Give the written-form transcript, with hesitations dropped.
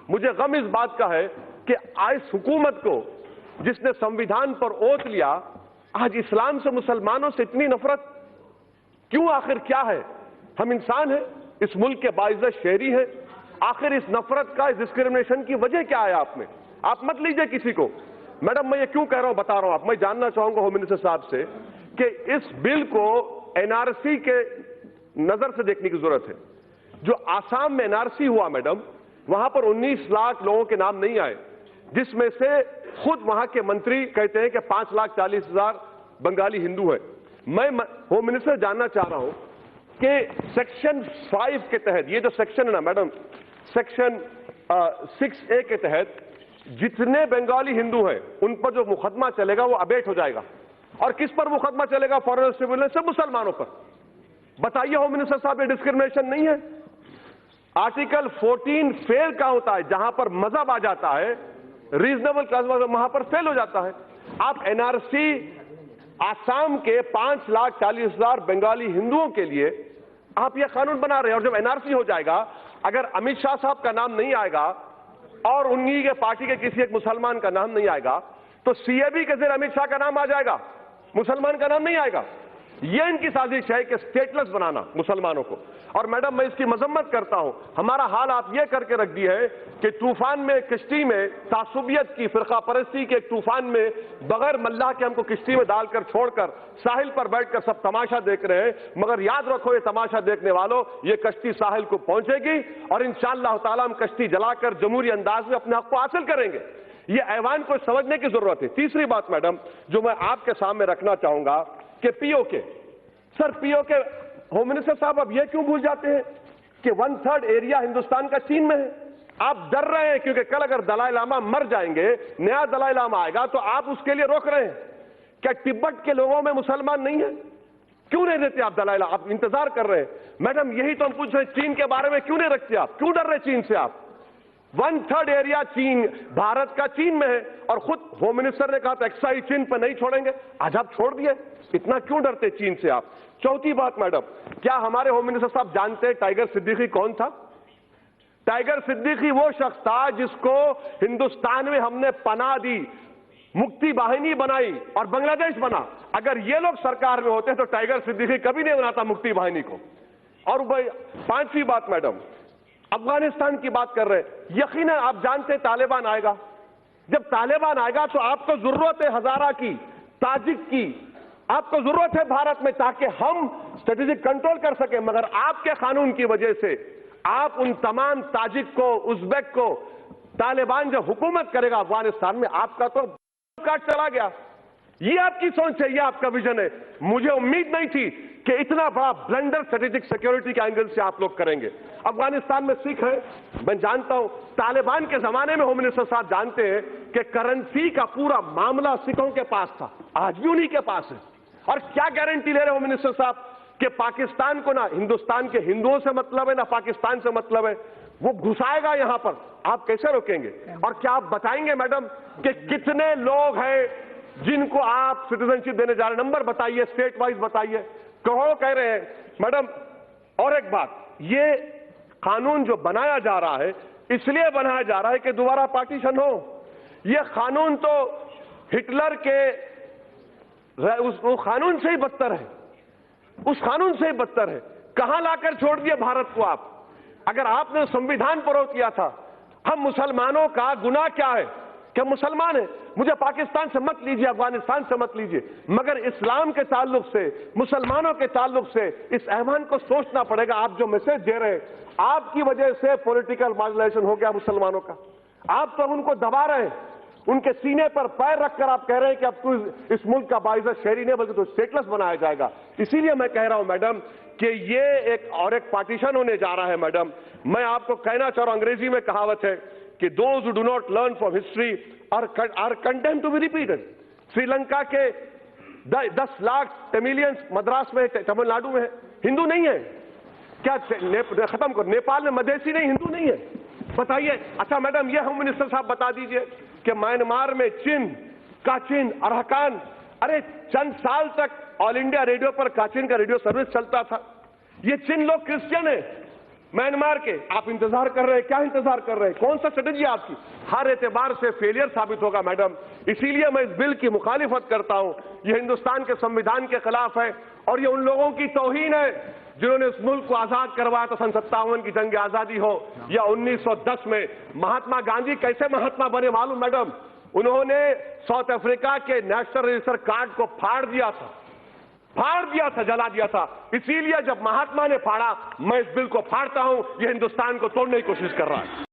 मुझे गम इस बात का है कि इस हुकूमत को जिसने संविधान पर ओथ लिया, आज इस्लाम से, मुसलमानों से इतनी नफरत क्यों? आखिर क्या है? हम इंसान हैं, इस मुल्क के बाइज्जत शहरी हैं। आखिर इस नफरत का, इस डिस्क्रिमिनेशन की वजह क्या है आप में? आप मत लीजिए किसी को। मैडम, मैं ये क्यों कह रहा हूं बता रहा हूं। मैं जानना चाहूंगा होम मिनिस्टर साहब से कि इस बिल को एनआरसी के नजर से देखने की जरूरत है। जो आसाम में एनआरसी हुआ मैडम, वहां पर 19 लाख लोगों के नाम नहीं आए, जिसमें से खुद वहां के मंत्री कहते हैं कि 5,40,000 बंगाली हिंदू हैं। मैं होम मिनिस्टर जानना चाह रहा हूं कि सेक्शन 5 के तहत, ये जो सेक्शन है ना मैडम, सेक्शन 6A के तहत जितने बंगाली हिंदू हैं उन पर जो मुकदमा चलेगा वो अबेट हो जाएगा। और किस पर मुकदमा चलेगा? फॉरेन सिविलियन से मुसलमानों पर। बताइए होम मिनिस्टर साहब, ये डिस्क्रिमिनेशन नहीं है? आर्टिकल 14 फेल का होता है, जहां पर मजहब आ जाता है, रीजनेबल क्लास वहां पर फेल हो जाता है। आप एनआरसी आसाम के 5,40,000 बंगाली हिंदुओं के लिए आप यह कानून बना रहे हैं। और जब एनआरसी हो जाएगा, अगर अमित शाह साहब का नाम नहीं आएगा और उन्हीं के पार्टी के किसी एक मुसलमान का नाम नहीं आएगा, तो सीएबी के जरिए अमित शाह का नाम आ जाएगा, मुसलमान का नाम नहीं आएगा। यह इनकी साजिश है कि स्टेटलेस बनाना मुसलमानों को। और मैडम, मैं इसकी मजम्मत करता हूं। हमारा हाल आप यह करके रख दिए है कि तूफान में, किश्ती में तासुबियत की, फिरका परस्ती के एक तूफान में बगैर मल्लाह के हमको किश्ती में डालकर छोड़कर साहिल पर बैठकर सब तमाशा देख रहे हैं। मगर याद रखो, ये तमाशा देखने वालों, ये कश्ती साहिल को पहुंचेगी और इंशाअल्लाह ताला हम कश्ती जलाकर जमहूरी अंदाज में अपने हक को हासिल करेंगे। ये ऐवान को समझने की जरूरत है। तीसरी बात मैडम जो मैं आपके सामने रखना चाहूंगा कि PoK, sir PoK, home minister साहब अब यह क्यों भूल जाते हैं कि 1/3 एरिया हिंदुस्तान का चीन में है? आप डर रहे हैं क्योंकि कल अगर दलाई लामा मर जाएंगे, नया दलाई लामा आएगा, तो आप उसके लिए रोक रहे हैं। क्या तिब्बत के लोगों में मुसलमान नहीं है? क्यों नहीं देते आप दलाई लामा? आप इंतजार कर रहे हैं। मैडम, यही तो हम पूछ रहे हैं, चीन के बारे में क्यों नहीं रखते आप? क्यों डर रहे चीन से आप? 1/3 एरिया चीन, भारत का चीन में है। और खुद होम मिनिस्टर ने कहा था एक्साइज चीन पर नहीं छोड़ेंगे, आज आप छोड़ दिए। इतना क्यों डरते चीन से आप? चौथी बात मैडम, क्या हमारे होम मिनिस्टर साहब जानते हैं टाइगर सिद्दीकी कौन था? टाइगर सिद्दीकी वो शख्स था जिसको हिंदुस्तान में हमने पनाह दी, मुक्ति वाहिनी बनाई और बांग्लादेश बना। अगर ये लोग सरकार में होते तो टाइगर सिद्दीकी कभी नहीं बनाता मुक्ति वाहिनी को। और भाई, पांचवी बात मैडम, अफगानिस्तान की बात कर रहे हैं। यकीनन आप जानते हैं तालिबान आएगा। जब तालिबान आएगा तो आपको जरूरत है हजारा की, ताजिक की, आपको जरूरत है भारत में, ताकि हम स्ट्रेटेजिक कंट्रोल कर सके। मगर आपके कानून की वजह से आप उन तमाम ताजिक को, उज्बेक को, तालिबान जब हुकूमत करेगा अफगानिस्तान में, आपका तो काट चला गया। ये आपकी सोच है, ये आपका विजन है। मुझे उम्मीद नहीं थी कि इतना बड़ा ब्लंडर स्ट्रेटेजिक सिक्योरिटी के एंगल से आप लोग करेंगे। अफगानिस्तान में सिख है, मैं जानता हूं। तालिबान के जमाने में होम मिनिस्टर साहब जानते हैं कि करेंसी का पूरा मामला सिखों के पास था, आज भी उन्हीं के पास है। और क्या गारंटी ले रहे होम मिनिस्टर साहब कि पाकिस्तान को ना हिंदुस्तान के हिंदुओं से मतलब है, ना पाकिस्तान से मतलब है, वो घुसाएगा यहां पर, आप कैसे रोकेंगे? और क्या आप बताएंगे मैडम कि कितने लोग हैं जिनको आप सिटीजनशिप देने जा रहे हैं? नंबर बताइए, स्टेट वाइज बताइए, करोड़ों कह रहे हैं मैडम। और एक बात, ये कानून जो बनाया जा रहा है इसलिए बनाया जा रहा है कि दोबारा पार्टीशन हो। ये कानून तो हिटलर के उस कानून से ही बदतर है, उस कानून से ही बदतर है। कहां लाकर छोड़ दिए भारत को आप? अगर आपने संविधान पर रोक किया था, हम मुसलमानों का गुनाह क्या है कि मुसलमान है? मुझे पाकिस्तान से मत लीजिए, अफगानिस्तान से मत लीजिए, मगर इस्लाम के ताल्लुक से, मुसलमानों के ताल्लुक से इस ऐवान को सोचना पड़ेगा। आप जो मैसेज दे रहे हैं, आपकी वजह से पॉलिटिकल मार्जिनाइजेशन हो गया मुसलमानों का। आप तो उनको दबा रहे हैं, उनके सीने पर पैर रखकर आप कह रहे हैं कि अब तो इस मुल्क का बाइज्जत शहरी नहीं बल्कि तो स्टेटलेस बनाया जाएगा। इसीलिए मैं कह रहा हूं मैडम कि ये एक पार्टीशन होने जा रहा है। मैडम, मैं आपको कहना चाह रहा हूं, अंग्रेजी में कहावत है कि those who do not learn from history are condemned to be repeated। Sri Lanka के 10 लाख तमिलियंस मद्रास में, तमिलनाडु में है, हिंदू नहीं है क्या? खत्म करो। नेपाल में मधेसी नहीं, हिंदू नहीं है, बताइए। अच्छा मैडम, ये होम मिनिस्टर साहब बता दीजिए कि म्यांमार में चिन, काचिन, अरहकान, अरे चंद साल तक ऑल इंडिया रेडियो पर काचिन का रेडियो सर्विस चलता था। ये चिन लोग क्रिश्चियन है, म्यांमार के आप इंतजार कर रहे हैं, क्या इंतजार कर रहे हैं? कौन सा स्ट्रेटेजी आपकी? हर एतबार से फेलियर साबित होगा मैडम। इसीलिए मैं इस बिल की मुखालिफत करता हूं। यह हिंदुस्तान के संविधान के खिलाफ है और यह उन लोगों की तौहीन है जिन्होंने इस मुल्क को आजाद करवाया था। सन 57 की जंग आजादी हो या 1910 में महात्मा गांधी कैसे महात्मा बने मालूम मैडम? उन्होंने साउथ अफ्रीका के नेशनल रजिस्टर कार्ड को फाड़ दिया था, जला दिया था। इसीलिए जब महात्मा ने फाड़ा, मैं इस बिल को फाड़ता हूं। यह हिंदुस्तान को तोड़ने की कोशिश कर रहा है।